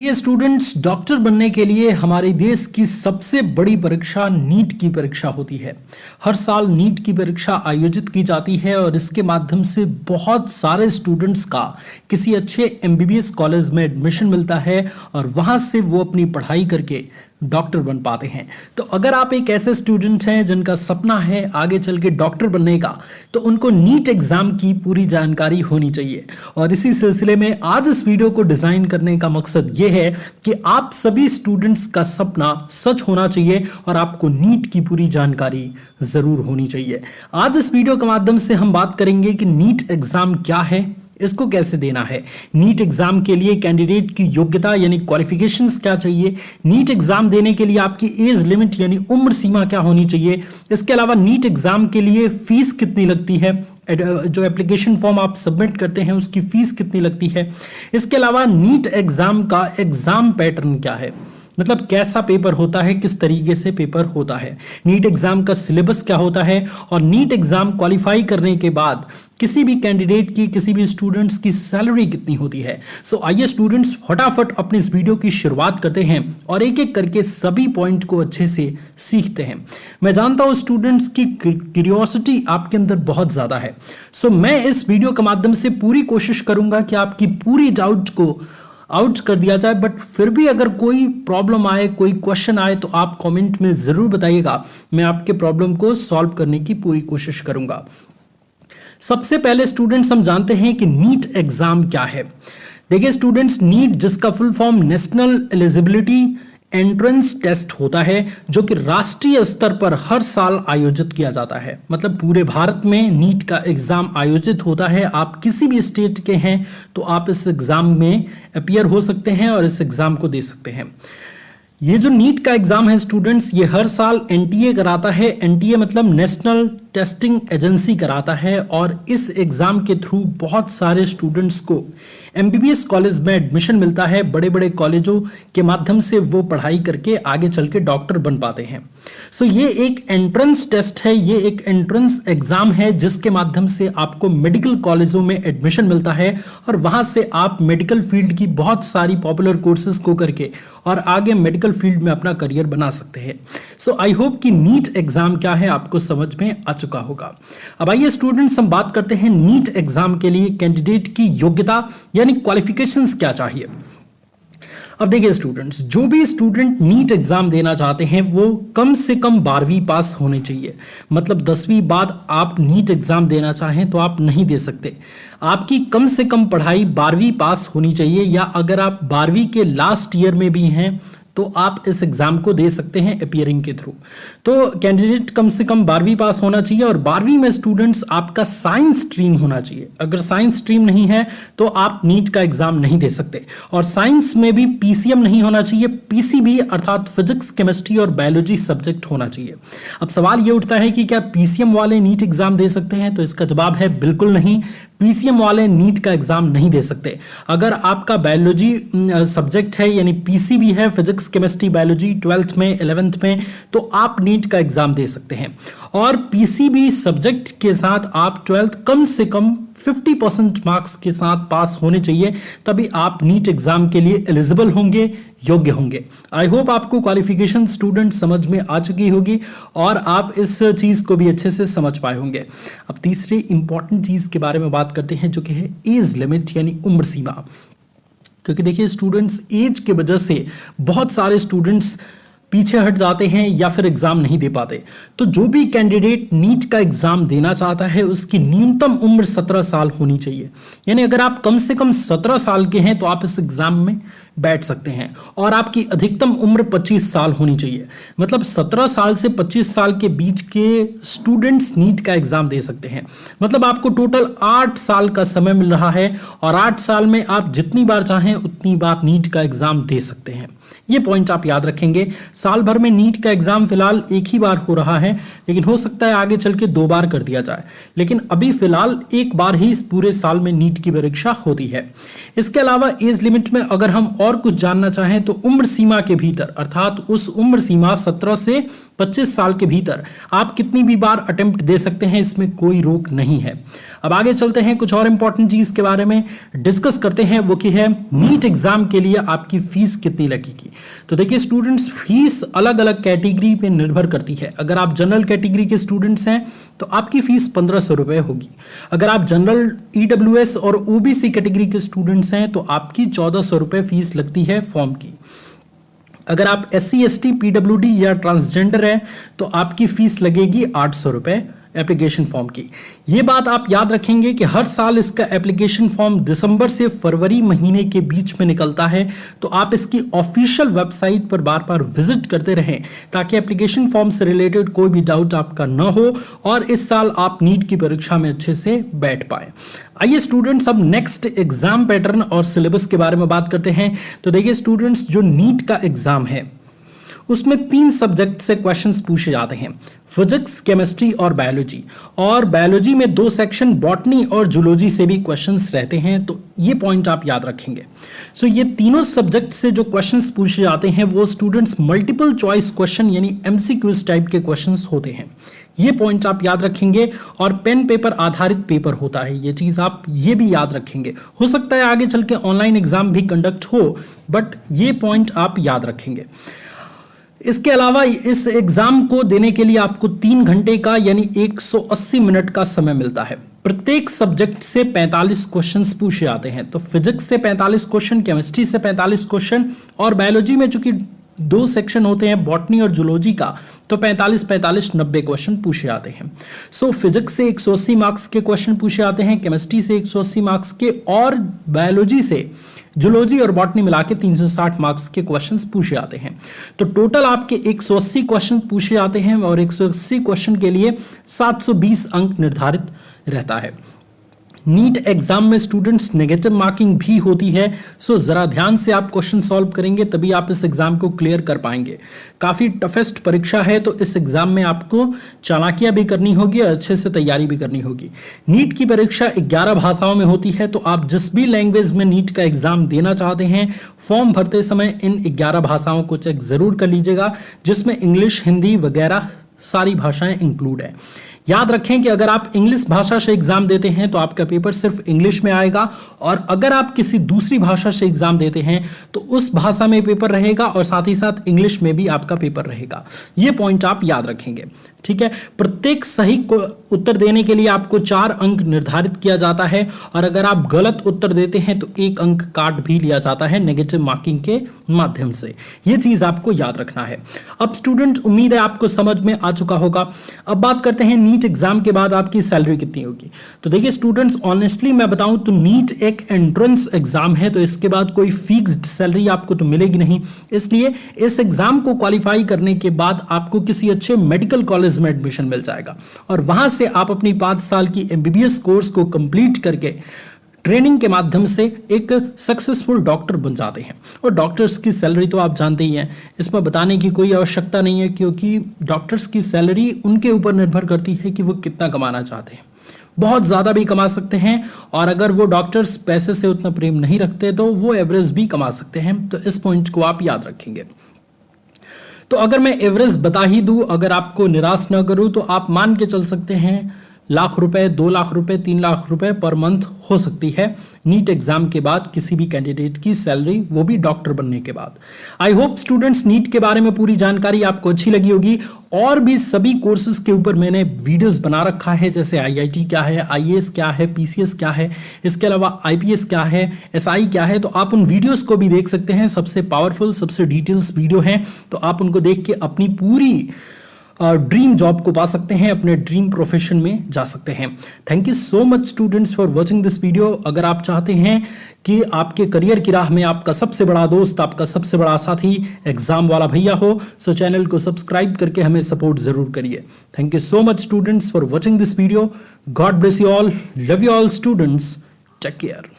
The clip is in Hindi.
ये स्टूडेंट्स डॉक्टर बनने के लिए हमारे देश की सबसे बड़ी परीक्षा नीट की परीक्षा होती है। हर साल नीट की परीक्षा आयोजित की जाती है और इसके माध्यम से बहुत सारे स्टूडेंट्स का किसी अच्छे एमबीबीएस कॉलेज में एडमिशन मिलता है और वहां से वो अपनी पढ़ाई करके डॉक्टर बन पाते हैं। तो अगर आप एक ऐसे स्टूडेंट हैं जिनका सपना है आगे चल के डॉक्टर बनने का, तो उनको नीट एग्जाम की पूरी जानकारी होनी चाहिए। और इसी सिलसिले में आज इस वीडियो को डिजाइन करने का मकसद ये है कि आप सभी स्टूडेंट्स का सपना सच होना चाहिए और आपको नीट की पूरी जानकारी जरूर होनी चाहिए। आज इस वीडियो के माध्यम से हम बात करेंगे कि नीट एग्जाम क्या है, इसको कैसे देना है, नीट एग्जाम के लिए कैंडिडेट की योग्यता यानी क्वालिफिकेशंस क्या चाहिए, नीट एग्जाम देने के लिए आपकी एज लिमिट यानी उम्र सीमा क्या होनी चाहिए, इसके अलावा नीट एग्जाम के लिए फीस कितनी लगती है, जो एप्लीकेशन फॉर्म आप सबमिट करते हैं उसकी फीस कितनी लगती है, इसके अलावा नीट एग्जाम का एग्जाम पैटर्न क्या है, मतलब कैसा पेपर होता है, किस तरीके से पेपर होता है, नीट एग्जाम का सिलेबस क्या होता है और नीट एग्जाम क्वालिफाई करने के बाद किसी भी कैंडिडेट की, किसी भी स्टूडेंट्स की सैलरी कितनी होती है। सो आइए स्टूडेंट्स फटाफट अपनी इस वीडियो की शुरुआत करते हैं और एक एक करके सभी पॉइंट को अच्छे से सीखते हैं। मैं जानता हूं स्टूडेंट्स की क्यूरियोसिटी आपके अंदर बहुत ज्यादा है। सो मैं इस वीडियो के माध्यम से पूरी कोशिश करूंगा कि आपकी पूरी डाउट को आउट कर दिया जाए, बट फिर भी अगर कोई प्रॉब्लम आए, कोई क्वेश्चन आए तो आप कमेंट में जरूर बताइएगा। मैं आपके प्रॉब्लम को सॉल्व करने की पूरी कोशिश करूंगा। सबसे पहले स्टूडेंट्स हम जानते हैं कि नीट एग्जाम क्या है। देखिए स्टूडेंट्स, नीट जिसका full form national eligibility entrance test होता है, जो कि राष्ट्रीय स्तर पर हर साल आयोजित किया जाता है। मतलब पूरे भारत में नीट का एग्जाम आयोजित होता है। आप किसी भी स्टेट के हैं तो आप इस एग्जाम में अपीयर हो सकते हैं और इस एग्जाम को दे सकते हैं। ये जो नीट का एग्जाम है स्टूडेंट्स, ये हर साल एनटीए कराता है। एनटीए मतलब नेशनल टेस्टिंग एजेंसी कराता है और इस एग्जाम के थ्रू बहुत सारे स्टूडेंट्स को एमबीबीएस कॉलेज में एडमिशन मिलता है। बड़े बड़े कॉलेजों के माध्यम से वो पढ़ाई करके आगे चल के डॉक्टर बन पाते हैं। सो ये एक एंट्रेंस टेस्ट है, ये एक एंट्रेंस एग्जाम है जिसके माध्यम से आपको मेडिकल कॉलेजों में एडमिशन मिलता है और वहां से आप मेडिकल फील्ड की बहुत सारी पॉपुलर कोर्सेज को करके और आगे मेडिकल फील्ड में अपना करियर बना सकते हैं। सो आई होप कि नीट एग्जाम क्या है आपको समझ में आ चुका होगा। अब आइए स्टूडेंट्स हम बात करते हैं नीट एग्जाम के लिए कैंडिडेट की योग्यता यानी क्वालिफिकेशंस क्या चाहिए। अब देखिए स्टूडेंट्स, जो भी स्टूडेंट नीट एग्जाम देना चाहते हैं वो कम से कम 12वीं पास होने चाहिए। मतलब 10वीं बाद आप नीट एग्जाम देना चाहें तो आप नहीं दे सकते। आपकी कम से कम पढ़ाई 12वीं पास होनी चाहिए, या अगर आप 12वीं के लास्ट ईयर में भी हैं तो आप इस एग्जाम को दे सकते हैं अपीयरिंग के थ्रू। तो कैंडिडेट कम से कम 12वीं पास होना चाहिए और 12वीं में स्टूडेंट्स आपका साइंस स्ट्रीम होना चाहिए। अगर साइंस स्ट्रीम नहीं है तो आप नीट का एग्जाम नहीं दे सकते। और साइंस में भी पीसीएम नहीं होना चाहिए, पीसीबी अर्थात फिजिक्स, केमिस्ट्री और बायोलॉजी सब्जेक्ट होना चाहिए। अब सवाल ये उठता है कि क्या पीसीएम वाले नीट एग्जाम दे सकते हैं, तो इसका जवाब है बिल्कुल नहीं। पीसीएम वाले नीट का एग्जाम नहीं दे सकते। अगर आपका बायोलॉजी सब्जेक्ट है यानी पीसीबी है, फिजिक्स केमिस्ट्री बायोलॉजी 12th में 11th में, तो आप नीट का एग्जाम दे सकते हैं। और पीसीबी सब्जेक्ट के साथ आप 12th कम से कम 50% मार्क्स के साथ पास होने चाहिए, तभी आप नीट एग्जाम के लिए एलिजिबल होंगे, योग्य होंगे। आई होप आपको क्वालिफिकेशन स्टूडेंट समझ में आ चुकी होगी और आप इस चीज को भी अच्छे से समझ पाए होंगे। अब तीसरी इंपॉर्टेंट चीज के बारे में बात करते हैं, जो कि है एज लिमिट यानी उम्र सीमा। क्योंकि देखिए स्टूडेंट्स, एज की वजह से बहुत सारे स्टूडेंट्स पीछे हट जाते हैं या फिर एग्जाम नहीं दे पाते। तो जो भी कैंडिडेट नीट का एग्जाम देना चाहता है उसकी न्यूनतम उम्र 17 साल होनी चाहिए। यानी अगर आप कम से कम 17 साल के हैं तो आप इस एग्जाम में बैठ सकते हैं और आपकी अधिकतम उम्र 25 साल होनी चाहिए। मतलब 17 साल से 25 साल के बीच के स्टूडेंट्स नीट का एग्जाम दे सकते हैं। मतलब आपको टोटल 8 साल का समय मिल रहा है और 8 साल में आप जितनी बार चाहें उतनी बार नीट का एग्जाम दे सकते हैं। ये पॉइंट आप याद रखेंगे। साल भर में नीट का एग्जाम फिलहाल एक ही बार हो रहा है, लेकिन हो सकता है आगे चल के 2 बार कर दिया जाए, लेकिन अभी फिलहाल एक बार ही इस पूरे साल में नीट की परीक्षा होती है। इसके अलावा एज लिमिट में अगर हम और कुछ जानना चाहें तो उम्र सीमा के भीतर, अर्थात उस उम्र सीमा 17 से 25 साल के भीतर आप कितनी भी बार अटेम्प्ट दे सकते हैं, इसमें कोई रोक नहीं है। अब आगे चलते हैं, कुछ और इंपॉर्टेंट चीज के बारे में डिस्कस करते हैं, वो की है नीट एग्जाम के लिए आपकी फीस कितनी लगेगी। तो देखिए स्टूडेंट्स, फीस अलग अलग कैटेगरी पे निर्भर करती है। अगर आप जनरल कैटेगरी के स्टूडेंट्स हैं तो आपकी फीस 1500 रुपए होगी। अगर आप जनरल, ईडब्ल्यूएस और ओबीसी कैटेगरी के स्टूडेंट्स हैं तो आपकी 1400 रुपए फीस लगती है फॉर्म की। अगर आप SC ST PWD या ट्रांसजेंडर हैं तो आपकी फीस लगेगी 800 रुपए एप्लीकेशन फॉर्म की। ये बात आप याद रखेंगे कि हर साल इसका एप्लीकेशन फॉर्म दिसंबर से फरवरी महीने के बीच में निकलता है, तो आप इसकी ऑफिशियल वेबसाइट पर बार बार विजिट करते रहें ताकि एप्लीकेशन फॉर्म से रिलेटेड कोई भी डाउट आपका ना हो और इस साल आप नीट की परीक्षा में अच्छे से बैठ पाए। आइए स्टूडेंट्स, अब नेक्स्ट एग्जाम पैटर्न और सिलेबस के बारे में बात करते हैं। तो देखिए स्टूडेंट्स, जो नीट का एग्जाम है उसमें 3 सब्जेक्ट से क्वेश्चंस पूछे जाते हैं, फिजिक्स, केमिस्ट्री और बायोलॉजी। और बायोलॉजी में 2 सेक्शन बॉटनी और जूलॉजी से भी क्वेश्चंस रहते हैं, तो ये पॉइंट आप याद रखेंगे। सो ये तीनों सब्जेक्ट से जो क्वेश्चंस पूछे जाते हैं वो स्टूडेंट्स मल्टीपल चॉइस क्वेश्चन यानी MCQs टाइप के क्वेश्चंस होते हैं। ये पॉइंट आप याद रखेंगे और पेन पेपर आधारित पेपर होता है, ये चीज आप ये भी याद रखेंगे। हो सकता है आगे चल के ऑनलाइन एग्जाम भी कंडक्ट हो, बट ये पॉइंट आप याद रखेंगे। इसके अलावा इस एग्जाम को देने के लिए आपको 3 घंटे का यानी 180 मिनट का समय मिलता है। प्रत्येक सब्जेक्ट से 45 क्वेश्चंस पूछे जाते हैं, तो फिजिक्स से 45 क्वेश्चन, केमिस्ट्री से 45 क्वेश्चन और बायोलॉजी में चूंकि 2 सेक्शन होते हैं बॉटनी और जूलॉजी का, तो 45 90 क्वेश्चन पूछे जाते हैं। सो फिजिक्स से 180 मार्क्स के क्वेश्चन पूछे जाते हैं, केमिस्ट्री से 180 मार्क्स के और बायोलॉजी से जूलॉजी और बॉटनी मिला के 360 मार्क्स के क्वेश्चंस पूछे जाते हैं। तो टोटल आपके 180 क्वेश्चन पूछे जाते हैं और 180 क्वेश्चन के लिए 720 अंक निर्धारित रहता है। नीट एग्जाम में स्टूडेंट्स नेगेटिव मार्किंग भी होती है, सो जरा ध्यान से आप क्वेश्चन सॉल्व करेंगे तभी आप इस एग्जाम को क्लियर कर पाएंगे। काफी टफेस्ट परीक्षा है, तो इस एग्जाम में आपको चालाकियां भी करनी होगी और अच्छे से तैयारी भी करनी होगी। नीट की परीक्षा 11 भाषाओं में होती है, तो आप जिस भी लैंग्वेज में नीट का एग्जाम देना चाहते हैं फॉर्म भरते समय इन 11 भाषाओं को चेक जरूर कर लीजिएगा, जिसमें इंग्लिश, हिंदी वगैरह सारी भाषाएं इंक्लूड है। याद रखें कि अगर आप इंग्लिश भाषा से एग्जाम देते हैं तो आपका पेपर सिर्फ इंग्लिश में आएगा, और अगर आप किसी दूसरी भाषा से एग्जाम देते हैं तो उस भाषा में पेपर रहेगा और साथ ही साथ इंग्लिश में भी आपका पेपर रहेगा। ये पॉइंट आप याद रखेंगे, ठीक है। प्रत्येक सही को उत्तर देने के लिए आपको 4 अंक निर्धारित किया जाता है, और अगर आप गलत उत्तर देते हैं तो 1 अंक काट भी लिया जाता है नेगेटिव मार्किंग के माध्यम से। ये चीज आपको याद रखना है। अब स्टूडेंट, उम्मीद है आपको समझ में आ चुका होगा। अब बात करते हैं नीट एग्जाम के बाद आपकी सैलरी कितनी होगी। तो देखिए स्टूडेंट्स, ऑनेस्टली मैं बताऊं तो नीट एक एंट्रेंस एग्जाम है, तो इसके बाद कोई फिक्स्ड सैलरी आपको तो मिलेगी नहीं। इसलिए इस एग्जाम को क्वालिफाई करने के बाद आपको किसी अच्छे मेडिकल कॉलेज में एडमिशन मिल जाएगा, और वहां से आप अपनी 5 साल की MBBS कोर्स को कंप्लीट करके ट्रेनिंग के माध्यम से एक सक्सेसफुल डॉक्टर बन जाते हैं। और डॉक्टर्स की सैलरी तो आप जानते ही हैं, इसमें बताने की कोई आवश्यकता नहीं है, क्योंकि डॉक्टर्स की सैलरी उनके ऊपर निर्भर करती है कि वो कितना कमाना चाहते हैं। बहुत ज़्यादा भी कमा सकते हैं, और अगर वो डॉक्टर्स पैसे से उतना प्रेम नहीं रखते तो वो एवरेज भी कमा सकते हैं। तो इस पॉइंट को आप याद रखेंगे। तो अगर मैं एवरेज बता ही दूं, अगर आपको निराश न करूं, तो आप मान के चल सकते हैं लाख रुपए, 2 लाख रुपए, 3 लाख रुपए पर मंथ हो सकती है नीट एग्जाम के बाद किसी भी कैंडिडेट की सैलरी, वो भी डॉक्टर बनने के बाद। आई होप स्टूडेंट्स नीट के बारे में पूरी जानकारी आपको अच्छी लगी होगी। और भी सभी कोर्सेज के ऊपर मैंने वीडियोस बना रखा है, जैसे IIT क्या है, IAS क्या है, PCS क्या है, इसके अलावा IPS क्या है, SI क्या है, तो आप उन वीडियोस को भी देख सकते हैं। सबसे पावरफुल, सबसे डिटेल्स वीडियो हैं, तो आप उनको देख के अपनी पूरी ड्रीम जॉब को पा सकते हैं, अपने ड्रीम प्रोफेशन में जा सकते हैं। Thank you so much students for watching this video. अगर आप चाहते हैं कि आपके करियर की राह में आपका सबसे बड़ा दोस्त, आपका सबसे बड़ा साथी एग्जाम वाला भैया हो, सो चैनल को सब्सक्राइब करके हमें सपोर्ट जरूर करिए। Thank you so much students for watching this video. God bless you all, love you all students, take care.